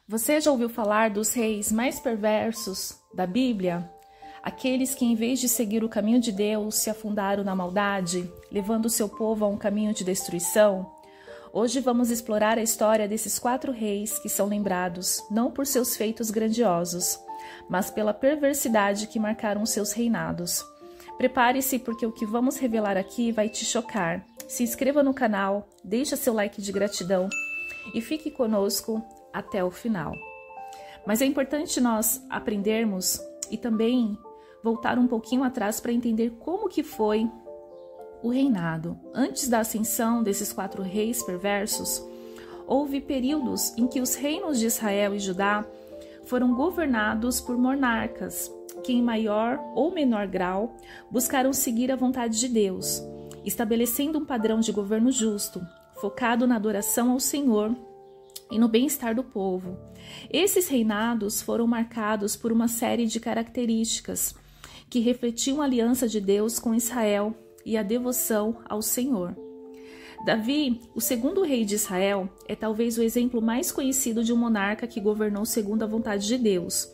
Você já ouviu falar dos reis mais perversos da Bíblia? Aqueles que, em vez de seguir o caminho de Deus, se afundaram na maldade, levando o seu povo a um caminho de destruição? Hoje vamos explorar a história desses 4 reis que são lembrados não por seus feitos grandiosos, mas pela perversidade que marcaram seus reinados. Prepare-se, porque o que vamos revelar aqui vai te chocar. Se inscreva no canal, deixe seu like de gratidão e fique conosco até o final. Mas é importante nós aprendermos e também voltar um pouquinho atrás para entender como que foi o reinado. Antes da ascensão desses 4 reis perversos, houve períodos em que os reinos de Israel e Judá foram governados por monarcas que, em maior ou menor grau, buscaram seguir a vontade de Deus, estabelecendo um padrão de governo justo, focado na adoração ao Senhor e no bem-estar do povo. Esses reinados foram marcados por uma série de características que refletiam a aliança de Deus com Israel e a devoção ao Senhor. Davi, o segundo rei de Israel, é talvez o exemplo mais conhecido de um monarca que governou segundo a vontade de Deus.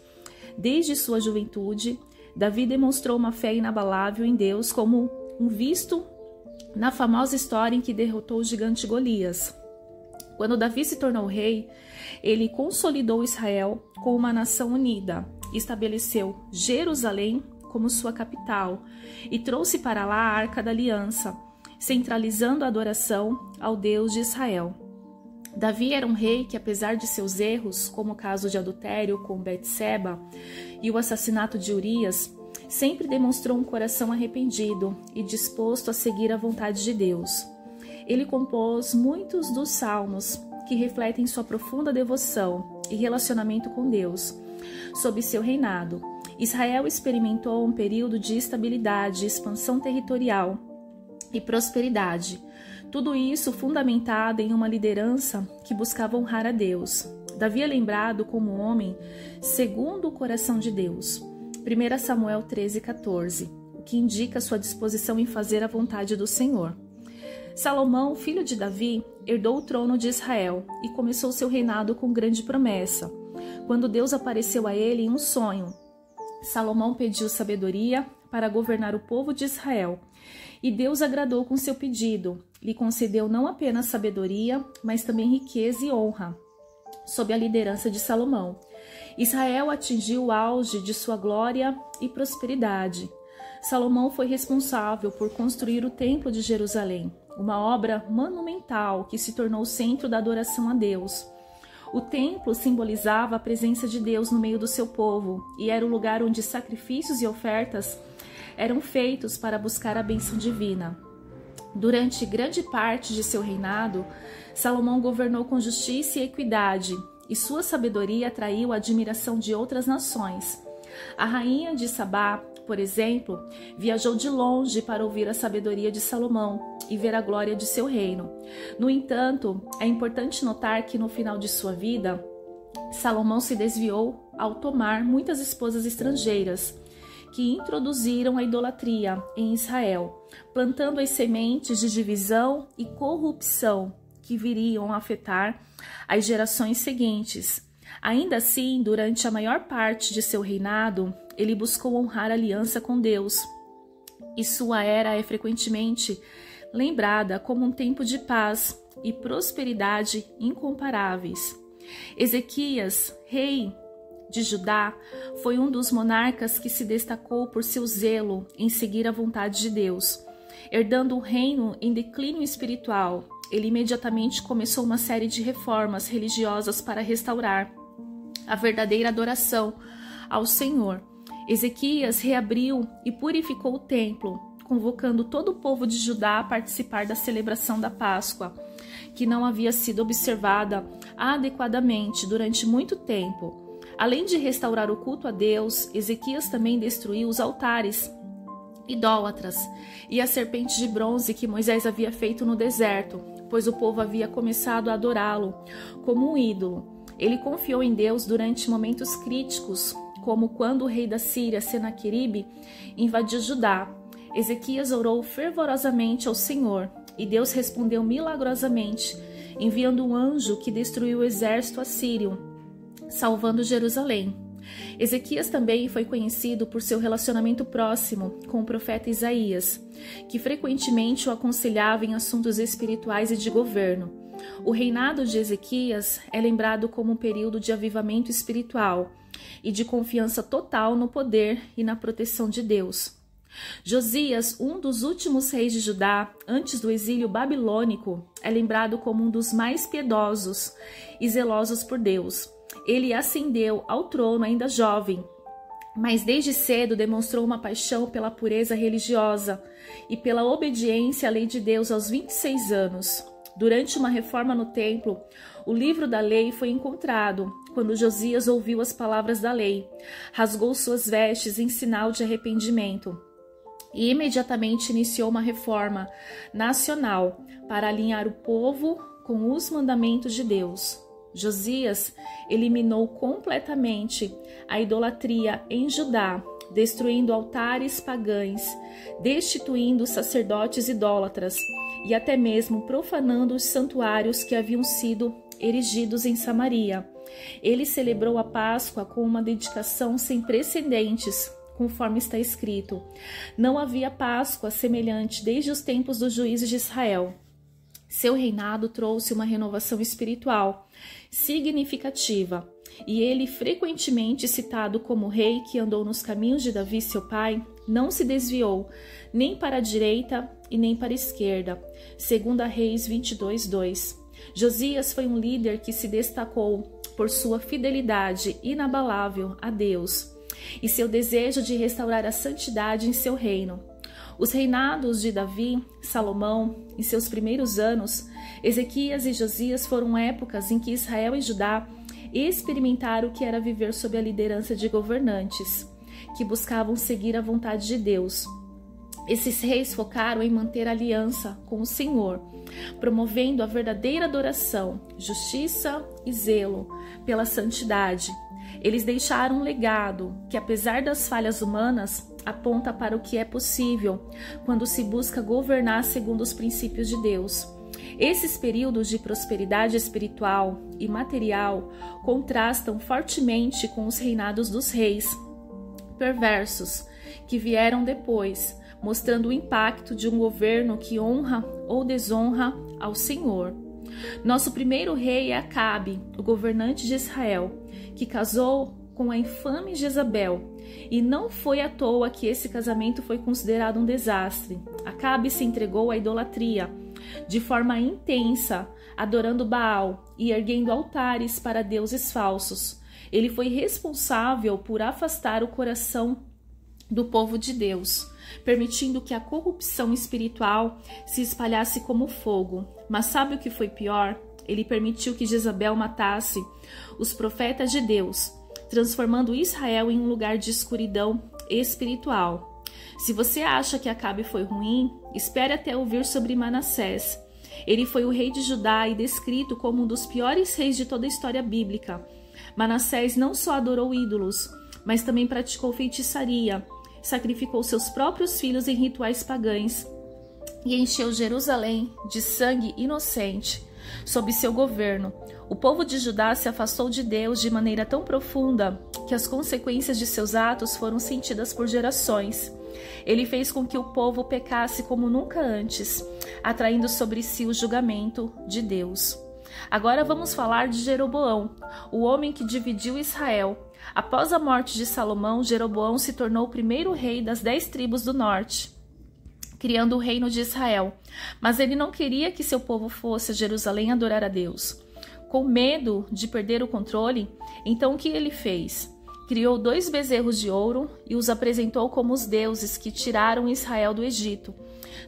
Desde sua juventude, Davi demonstrou uma fé inabalável em Deus, como visto na famosa história em que derrotou o gigante Golias. Quando Davi se tornou rei, ele consolidou Israel como uma nação unida, estabeleceu Jerusalém como sua capital e trouxe para lá a Arca da Aliança, centralizando a adoração ao Deus de Israel. Davi era um rei que, apesar de seus erros, como o caso de adultério com Betseba e o assassinato de Urias, sempre demonstrou um coração arrependido e disposto a seguir a vontade de Deus. Ele compôs muitos dos salmos que refletem sua profunda devoção e relacionamento com Deus. Sob seu reinado, Israel experimentou um período de estabilidade, expansão territorial e prosperidade. Tudo isso fundamentado em uma liderança que buscava honrar a Deus. Davi é lembrado como um homem segundo o coração de Deus. 1 Samuel 13:14, o que indica sua disposição em fazer a vontade do Senhor. Salomão, filho de Davi, herdou o trono de Israel e começou seu reinado com grande promessa. Quando Deus apareceu a ele em um sonho, Salomão pediu sabedoria para governar o povo de Israel, e Deus agradou com seu pedido. Lhe concedeu não apenas sabedoria, mas também riqueza e honra, sob a liderança de Salomão. Israel atingiu o auge de sua glória e prosperidade. Salomão foi responsável por construir o Templo de Jerusalém, uma obra monumental que se tornou o centro da adoração a Deus. O templo simbolizava a presença de Deus no meio do seu povo e era o lugar onde sacrifícios e ofertas eram feitos para buscar a bênção divina. Durante grande parte de seu reinado, Salomão governou com justiça e equidade, e sua sabedoria atraiu a admiração de outras nações. A rainha de Sabá, por exemplo, viajou de longe para ouvir a sabedoria de Salomão e ver a glória de seu reino. No entanto, é importante notar que no final de sua vida, Salomão se desviou ao tomar muitas esposas estrangeiras, que introduziram a idolatria em Israel, plantando as sementes de divisão e corrupção que viriam a afetar as gerações seguintes. Ainda assim, durante a maior parte de seu reinado, ele buscou honrar a aliança com Deus, e sua era é frequentemente lembrada como um tempo de paz e prosperidade incomparáveis. Ezequias, rei de Judá, foi um dos monarcas que se destacou por seu zelo em seguir a vontade de Deus. Herdando um reino em declínio espiritual, ele imediatamente começou uma série de reformas religiosas para restaurar a verdadeira adoração ao Senhor. Ezequias reabriu e purificou o templo, convocando todo o povo de Judá a participar da celebração da Páscoa, que não havia sido observada adequadamente durante muito tempo. Além de restaurar o culto a Deus, Ezequias também destruiu os altares idólatras e a serpente de bronze que Moisés havia feito no deserto, pois o povo havia começado a adorá-lo como um ídolo. Ele confiou em Deus durante momentos críticos, como quando o rei da Síria, Senaqueribe, invadiu Judá. Ezequias orou fervorosamente ao Senhor, e Deus respondeu milagrosamente, enviando um anjo que destruiu o exército assírio. salvando Jerusalém. Ezequias também foi conhecido por seu relacionamento próximo com o profeta Isaías, que frequentemente o aconselhava em assuntos espirituais e de governo. O reinado de Ezequias é lembrado como um período de avivamento espiritual e de confiança total no poder e na proteção de Deus. Josias, um dos últimos reis de Judá, antes do exílio babilônico, é lembrado como um dos mais piedosos e zelosos por Deus. Ele ascendeu ao trono ainda jovem, mas desde cedo demonstrou uma paixão pela pureza religiosa e pela obediência à lei de Deus aos 26 anos. Durante uma reforma no templo, o livro da lei foi encontrado. Quando Josias ouviu as palavras da lei, rasgou suas vestes em sinal de arrependimento e imediatamente iniciou uma reforma nacional para alinhar o povo com os mandamentos de Deus. Josias eliminou completamente a idolatria em Judá, destruindo altares pagãos, destituindo sacerdotes idólatras e até mesmo profanando os santuários que haviam sido erigidos em Samaria. Ele celebrou a Páscoa com uma dedicação sem precedentes, conforme está escrito: não havia Páscoa semelhante desde os tempos dos juízes de Israel. Seu reinado trouxe uma renovação espiritual significativa, e ele, frequentemente citado como rei que andou nos caminhos de Davi, seu pai, não se desviou nem para a direita e nem para a esquerda. 2 Reis 22:2. Josias foi um líder que se destacou por sua fidelidade inabalável a Deus e seu desejo de restaurar a santidade em seu reino. Os reinados de Davi, Salomão, em seus primeiros anos, Ezequias e Josias foram épocas em que Israel e Judá experimentaram o que era viver sob a liderança de governantes que buscavam seguir a vontade de Deus. Esses reis focaram em manter a aliança com o Senhor, promovendo a verdadeira adoração, justiça e zelo pela santidade. Eles deixaram um legado que, apesar das falhas humanas, aponta para o que é possível quando se busca governar segundo os princípios de Deus. Esses períodos de prosperidade espiritual e material contrastam fortemente com os reinados dos reis perversos que vieram depois, mostrando o impacto de um governo que honra ou desonra ao Senhor. Nosso primeiro rei é Acabe, o governante de Israel, que casou com a infame Jezabel, e não foi à toa que esse casamento foi considerado um desastre. Acabe se entregou à idolatria de forma intensa, adorando Baal e erguendo altares para deuses falsos. Ele foi responsável por afastar o coração do povo de Deus, permitindo que a corrupção espiritual se espalhasse como fogo. Mas sabe o que foi pior? Ele permitiu que Jezabel matasse os profetas de Deus, transformando Israel em um lugar de escuridão espiritual. Se você acha que Acabe foi ruim, espere até ouvir sobre Manassés. Ele foi o rei de Judá e descrito como um dos piores reis de toda a história bíblica. Manassés não só adorou ídolos, mas também praticou feitiçaria, sacrificou seus próprios filhos em rituais pagãos e encheu Jerusalém de sangue inocente. Sob seu governo, o povo de Judá se afastou de Deus de maneira tão profunda que as consequências de seus atos foram sentidas por gerações. Ele fez com que o povo pecasse como nunca antes, atraindo sobre si o julgamento de Deus. Agora vamos falar de Jeroboão, o homem que dividiu Israel. Após a morte de Salomão, Jeroboão se tornou o primeiro rei das 10 tribos do norte, criando o reino de Israel. Mas ele não queria que seu povo fosse a Jerusalém adorar a Deus. Com medo de perder o controle, então o que ele fez? Criou 2 bezerros de ouro e os apresentou como os deuses que tiraram Israel do Egito.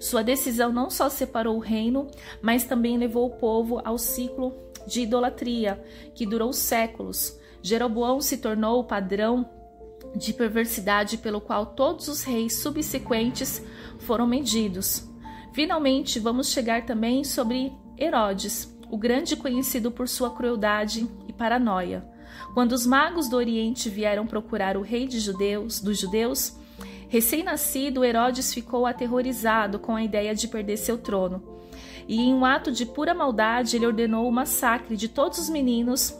Sua decisão não só separou o reino, mas também levou o povo ao ciclo de idolatria, que durou séculos. Jeroboão se tornou o padrão de perversidade pelo qual todos os reis subsequentes foram medidos. Finalmente, vamos chegar também sobre Herodes, o grande conhecido por sua crueldade e paranoia. Quando os magos do Oriente vieram procurar o rei dos judeus, recém-nascido, Herodes ficou aterrorizado com a ideia de perder seu trono. E em um ato de pura maldade, ele ordenou o massacre de todos os meninos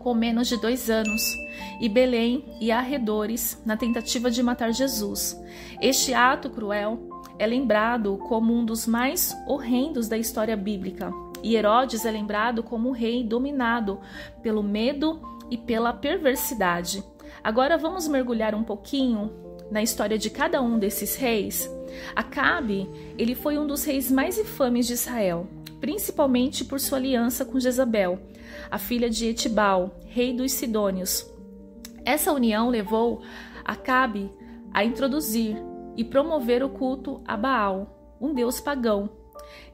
com menos de 2 anos, e Belém e arredores, na tentativa de matar Jesus. Este ato cruel é lembrado como um dos mais horrendos da história bíblica, e Herodes é lembrado como um rei dominado pelo medo e pela perversidade. Agora vamos mergulhar um pouquinho na história de cada um desses reis. Acabe, ele foi um dos reis mais infames de Israel, principalmente por sua aliança com Jezabel, a filha de Etibal, rei dos Sidônios. Essa união levou Acabe a introduzir e promover o culto a Baal, um deus pagão,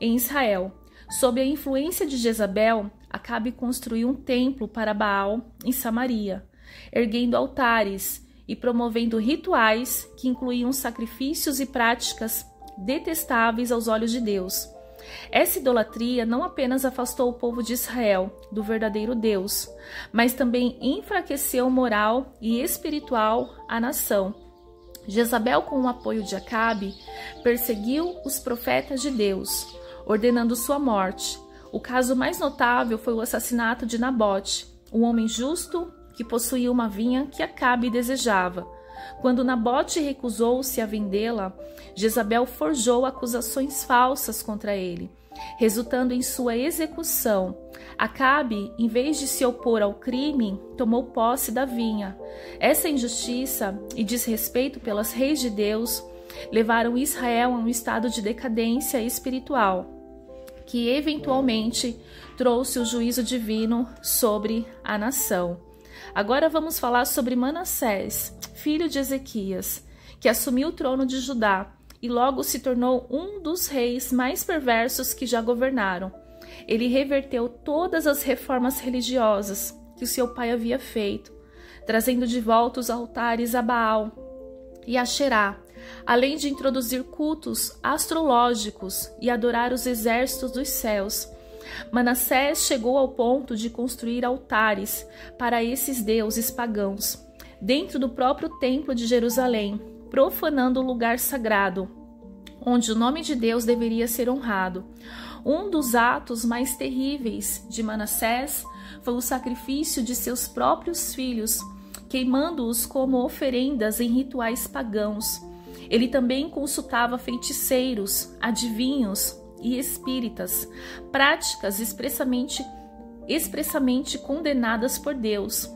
em Israel. Sob a influência de Jezabel, Acabe construiu um templo para Baal em Samaria, erguendo altares e promovendo rituais que incluíam sacrifícios e práticas detestáveis aos olhos de Deus. Essa idolatria não apenas afastou o povo de Israel do verdadeiro Deus, mas também enfraqueceu moral e espiritual a nação. Jezabel, com o apoio de Acabe, perseguiu os profetas de Deus, ordenando sua morte. O caso mais notável foi o assassinato de Nabote, um homem justo que possuía uma vinha que Acabe desejava. Quando Nabote recusou-se a vendê-la, Jezabel forjou acusações falsas contra ele, resultando em sua execução. Acabe, em vez de se opor ao crime, tomou posse da vinha. Essa injustiça e desrespeito pelas leis de Deus levaram Israel a um estado de decadência espiritual, que eventualmente trouxe o juízo divino sobre a nação. Agora vamos falar sobre Manassés, filho de Ezequias, que assumiu o trono de Judá e logo se tornou um dos reis mais perversos que já governaram. Ele reverteu todas as reformas religiosas que o seu pai havia feito, trazendo de volta os altares a Baal e a Asherá, além de introduzir cultos astrológicos e adorar os exércitos dos céus. Manassés chegou ao ponto de construir altares para esses deuses pagãos dentro do próprio templo de Jerusalém, profanando o lugar sagrado, onde o nome de Deus deveria ser honrado. Um dos atos mais terríveis de Manassés foi o sacrifício de seus próprios filhos, queimando-os como oferendas em rituais pagãos. Ele também consultava feiticeiros, adivinhos e espíritas, práticas expressamente condenadas por Deus.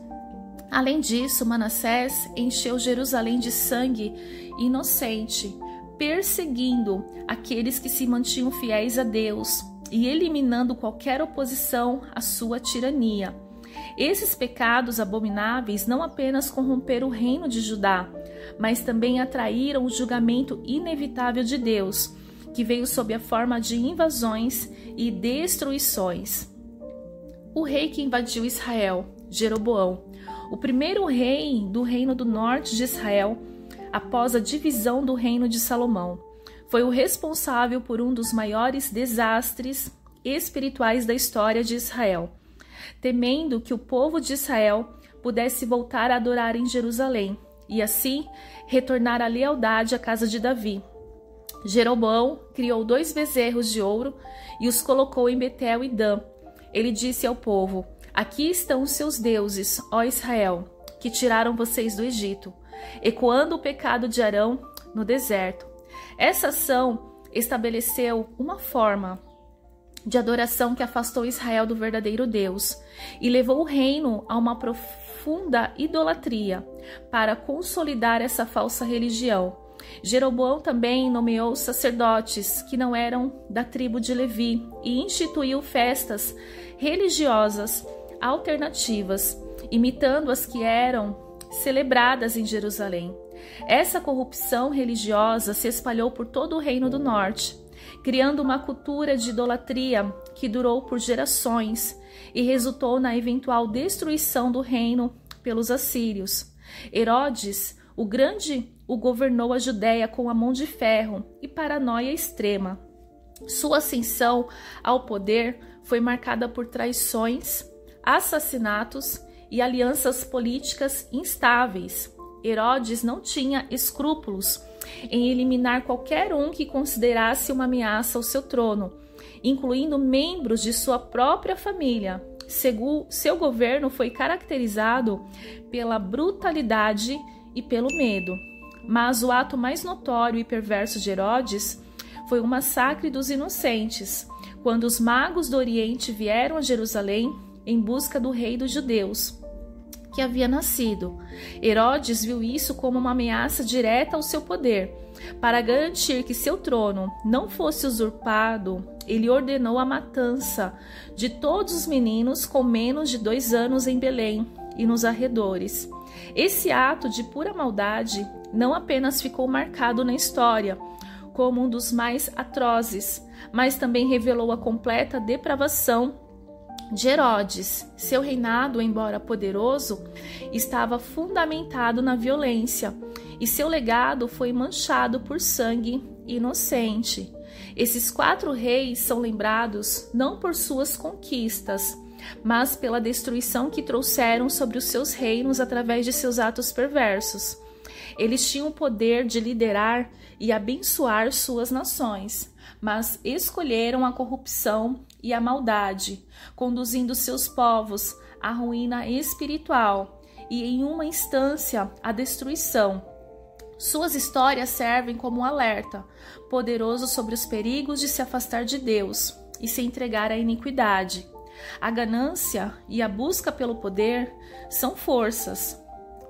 Além disso, Manassés encheu Jerusalém de sangue inocente, perseguindo aqueles que se mantinham fiéis a Deus e eliminando qualquer oposição à sua tirania. Esses pecados abomináveis não apenas corromperam o reino de Judá, mas também atraíram o julgamento inevitável de Deus, que veio sob a forma de invasões e destruições. O rei que invadiu Israel, Jeroboão, o primeiro rei do reino do norte de Israel, após a divisão do reino de Salomão, foi o responsável por um dos maiores desastres espirituais da história de Israel, temendo que o povo de Israel pudesse voltar a adorar em Jerusalém e assim retornar à lealdade à casa de Davi. Jeroboão criou 2 bezerros de ouro e os colocou em Betel e Dan. Ele disse ao povo: "Aqui estão os seus deuses, ó Israel, que tiraram vocês do Egito", ecoando o pecado de Arão no deserto. Essa ação estabeleceu uma forma de adoração que afastou Israel do verdadeiro Deus e levou o reino a uma profunda idolatria para consolidar essa falsa religião. Jeroboão também nomeou sacerdotes que não eram da tribo de Levi e instituiu festas religiosas alternativas, imitando as que eram celebradas em Jerusalém. Essa corrupção religiosa se espalhou por todo o reino do norte, criando uma cultura de idolatria que durou por gerações e resultou na eventual destruição do reino pelos assírios. Herodes, o Grande, o governou a Judéia com a mão de ferro e paranoia extrema. Sua ascensão ao poder foi marcada por traições, assassinatos e alianças políticas instáveis. Herodes não tinha escrúpulos em eliminar qualquer um que considerasse uma ameaça ao seu trono, incluindo membros de sua própria família, seu governo foi caracterizado pela brutalidade e pelo medo. Mas o ato mais notório e perverso de Herodes foi o massacre dos inocentes, quando os magos do Oriente vieram a Jerusalém em busca do rei dos judeus, que havia nascido. Herodes viu isso como uma ameaça direta ao seu poder. Para garantir que seu trono não fosse usurpado, ele ordenou a matança de todos os meninos com menos de 2 anos em Belém e nos arredores. Esse ato de pura maldade não apenas ficou marcado na história como um dos mais atrozes, mas também revelou a completa depravação de Herodes. Seu reinado, embora poderoso, estava fundamentado na violência, e seu legado foi manchado por sangue inocente. Esses 4 reis são lembrados não por suas conquistas, mas pela destruição que trouxeram sobre os seus reinos através de seus atos perversos. Eles tinham o poder de liderar e abençoar suas nações, mas escolheram a corrupção e a maldade, conduzindo seus povos à ruína espiritual e, em uma instância, à destruição. Suas histórias servem como um alerta poderoso sobre os perigos de se afastar de Deus e se entregar à iniquidade. A ganância e a busca pelo poder são forças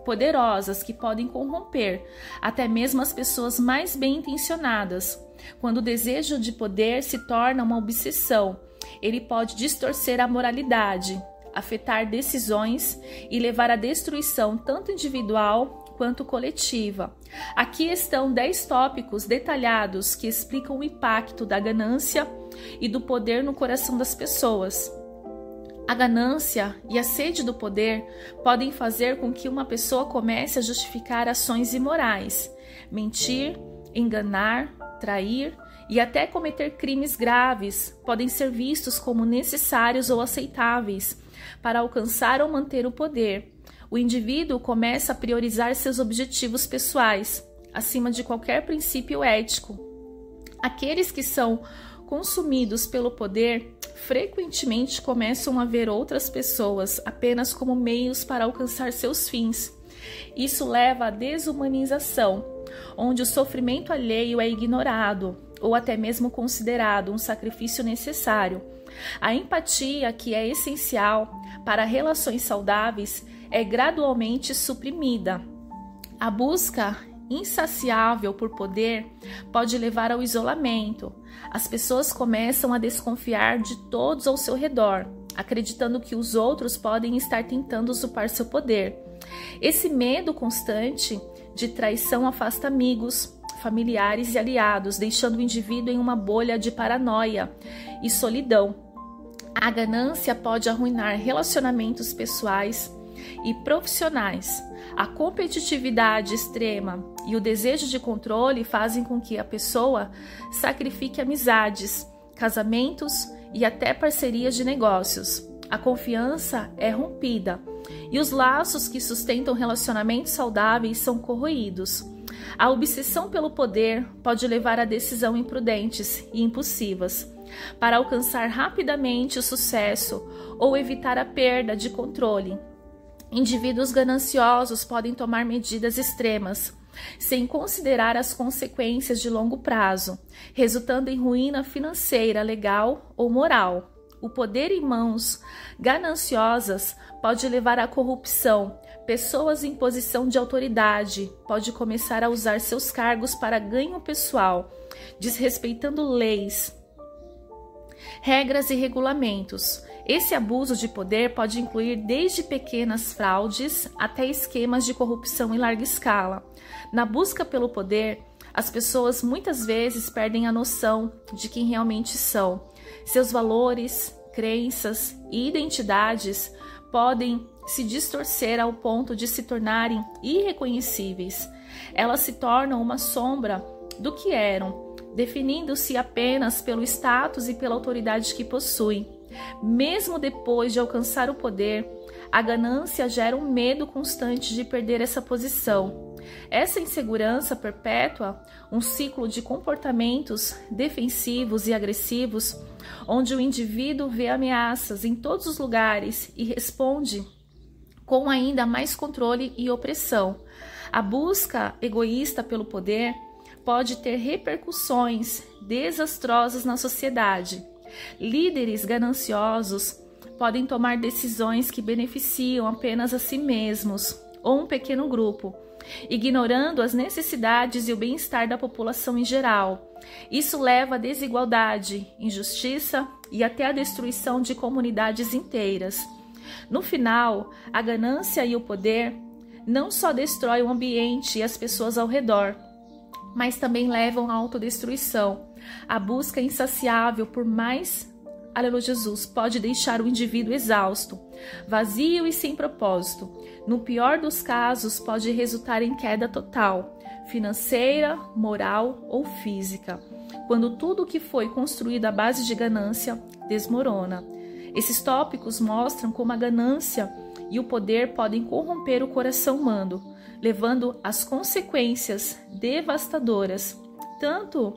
poderosas que podem corromper até mesmo as pessoas mais bem intencionadas. Quando o desejo de poder se torna uma obsessão, ele pode distorcer a moralidade, afetar decisões e levar à destruição tanto individual quanto coletiva. Aqui estão 10 tópicos detalhados que explicam o impacto da ganância e do poder no coração das pessoas. A ganância e a sede do poder podem fazer com que uma pessoa comece a justificar ações imorais, mentir, enganar, trair e até cometer crimes graves. Podem ser vistos como necessários ou aceitáveis para alcançar ou manter o poder. O indivíduo começa a priorizar seus objetivos pessoais acima de qualquer princípio ético. Aqueles que são consumidos pelo poder frequentemente começam a ver outras pessoas apenas como meios para alcançar seus fins. Isso leva à desumanização, onde o sofrimento alheio é ignorado ou até mesmo considerado um sacrifício necessário. A empatia, que é essencial para relações saudáveis, é gradualmente suprimida. A busca insaciável por poder pode levar ao isolamento. As pessoas começam a desconfiar de todos ao seu redor, acreditando que os outros podem estar tentando usurpar seu poder. Esse medo constante de traição afasta amigos, familiares e aliados, deixando o indivíduo em uma bolha de paranoia e solidão. A ganância pode arruinar relacionamentos pessoais e profissionais. A competitividade extrema e o desejo de controle fazem com que a pessoa sacrifique amizades, casamentos e até parcerias de negócios. A confiança é rompida e os laços que sustentam relacionamentos saudáveis são corroídos. A obsessão pelo poder pode levar a decisões imprudentes e impulsivas para alcançar rapidamente o sucesso ou evitar a perda de controle. Indivíduos gananciosos podem tomar medidas extremas, sem considerar as consequências de longo prazo, resultando em ruína financeira, legal ou moral. O poder em mãos gananciosas pode levar à corrupção. Pessoas em posição de autoridade podem começar a usar seus cargos para ganho pessoal, desrespeitando leis, regras e regulamentos. Esse abuso de poder pode incluir desde pequenas fraudes até esquemas de corrupção em larga escala. Na busca pelo poder, as pessoas muitas vezes perdem a noção de quem realmente são. Seus valores, crenças e identidades podem se distorcer ao ponto de se tornarem irreconhecíveis. Elas se tornam uma sombra do que eram, definindo-se apenas pelo status e pela autoridade que possuem. Mesmo depois de alcançar o poder, a ganância gera um medo constante de perder essa posição. Essa insegurança perpétua um ciclo de comportamentos defensivos e agressivos, onde o indivíduo vê ameaças em todos os lugares e responde com ainda mais controle e opressão. A busca egoísta pelo poder pode ter repercussões desastrosas na sociedade. Líderes gananciosos podem tomar decisões que beneficiam apenas a si mesmos ou um pequeno grupo, ignorando as necessidades e o bem-estar da população em geral. Isso leva à desigualdade, injustiça e até à destruição de comunidades inteiras. No final, a ganância e o poder não só destroem o ambiente e as pessoas ao redor, mas também levam à autodestruição. A busca insaciável por mais, aleluia Jesus, pode deixar o indivíduo exausto, vazio e sem propósito. No pior dos casos, pode resultar em queda total, financeira, moral ou física, quando tudo o que foi construído à base de ganância desmorona. Esses tópicos mostram como a ganância e o poder podem corromper o coração humano, levando às consequências devastadoras, tanto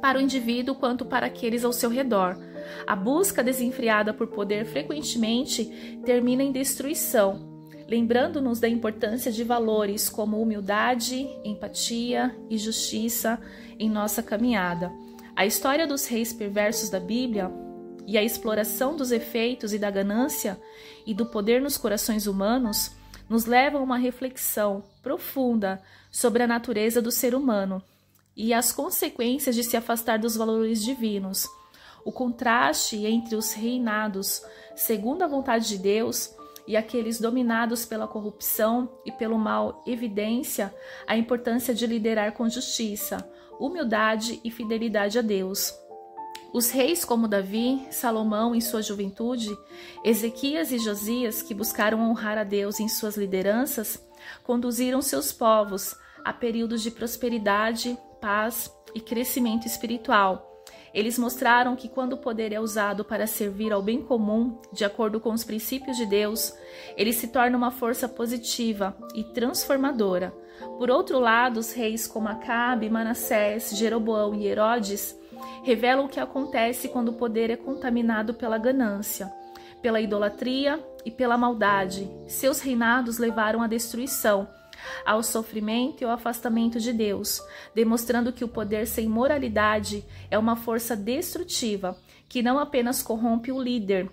para o indivíduo quanto para aqueles ao seu redor. A busca desenfreada por poder frequentemente termina em destruição, lembrando-nos da importância de valores como humildade, empatia e justiça em nossa caminhada. A história dos reis perversos da Bíblia e a exploração dos efeitos e da ganância e do poder nos corações humanos nos levam a uma reflexão profunda sobre a natureza do ser humano e as consequências de se afastar dos valores divinos. O contraste entre os reinados segundo a vontade de Deus e aqueles dominados pela corrupção e pelo mal evidencia a importância de liderar com justiça, humildade e fidelidade a Deus. Os reis como Davi, Salomão em sua juventude, Ezequias e Josias, que buscaram honrar a Deus em suas lideranças, conduziram seus povos a períodos de prosperidade, paz e crescimento espiritual. Eles mostraram que quando o poder é usado para servir ao bem comum, de acordo com os princípios de Deus, ele se torna uma força positiva e transformadora. Por outro lado, os reis como Acabe, Manassés, Jeroboão e Herodes revelam o que acontece quando o poder é contaminado pela ganância, pela idolatria e pela maldade. Seus reinados levaram à destruição, ao sofrimento e ao afastamento de Deus, demonstrando que o poder sem moralidade é uma força destrutiva, que não apenas corrompe o líder,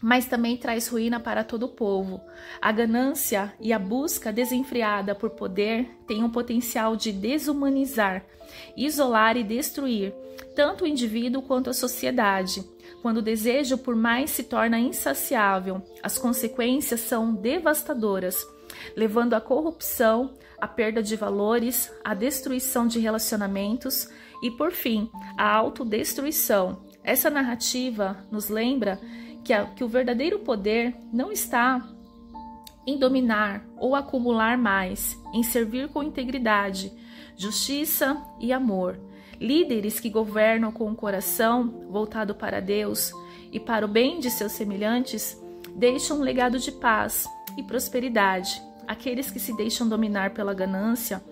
mas também traz ruína para todo o povo. A ganância e a busca desenfreada por poder têm um potencial de desumanizar, isolar e destruir tanto o indivíduo quanto a sociedade. Quando o desejo por mais se torna insaciável, as consequências são devastadoras, levando à corrupção, à perda de valores, à destruição de relacionamentos e, por fim, à autodestruição. Essa narrativa nos lembra que o verdadeiro poder não está em dominar ou acumular mais, em servir com integridade, justiça e amor. Líderes que governam com o coração voltado para Deus e para o bem de seus semelhantes deixam um legado de paz e prosperidade. Aqueles que se deixam dominar pela ganância,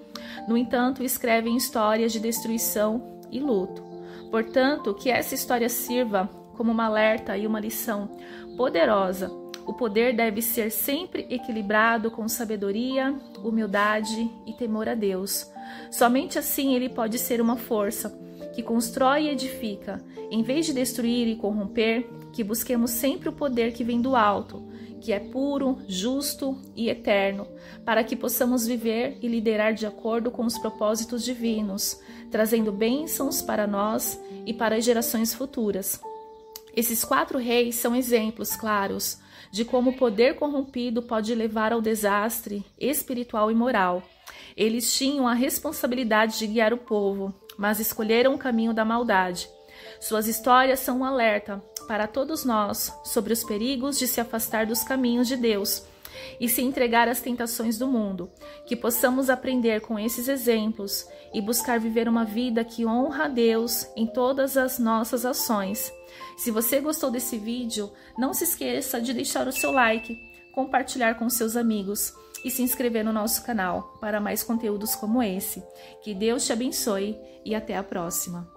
no entanto, escrevem histórias de destruição e luto. Portanto, que essa história sirva como um alerta e uma lição poderosa. O poder deve ser sempre equilibrado com sabedoria, humildade e temor a Deus. Somente assim ele pode ser uma força que constrói e edifica. Em vez de destruir e corromper, que busquemos sempre o poder que vem do alto, que é puro, justo e eterno, para que possamos viver e liderar de acordo com os propósitos divinos, trazendo bênçãos para nós e para as gerações futuras. Esses 4 reis são exemplos claros de como o poder corrompido pode levar ao desastre espiritual e moral. Eles tinham a responsabilidade de guiar o povo, mas escolheram o caminho da maldade. Suas histórias são um alerta para todos nós sobre os perigos de se afastar dos caminhos de Deus e se entregar às tentações do mundo. Que possamos aprender com esses exemplos e buscar viver uma vida que honra a Deus em todas as nossas ações. Se você gostou desse vídeo, não se esqueça de deixar o seu like, compartilhar com seus amigos e se inscrever no nosso canal para mais conteúdos como esse. Que Deus te abençoe e até a próxima.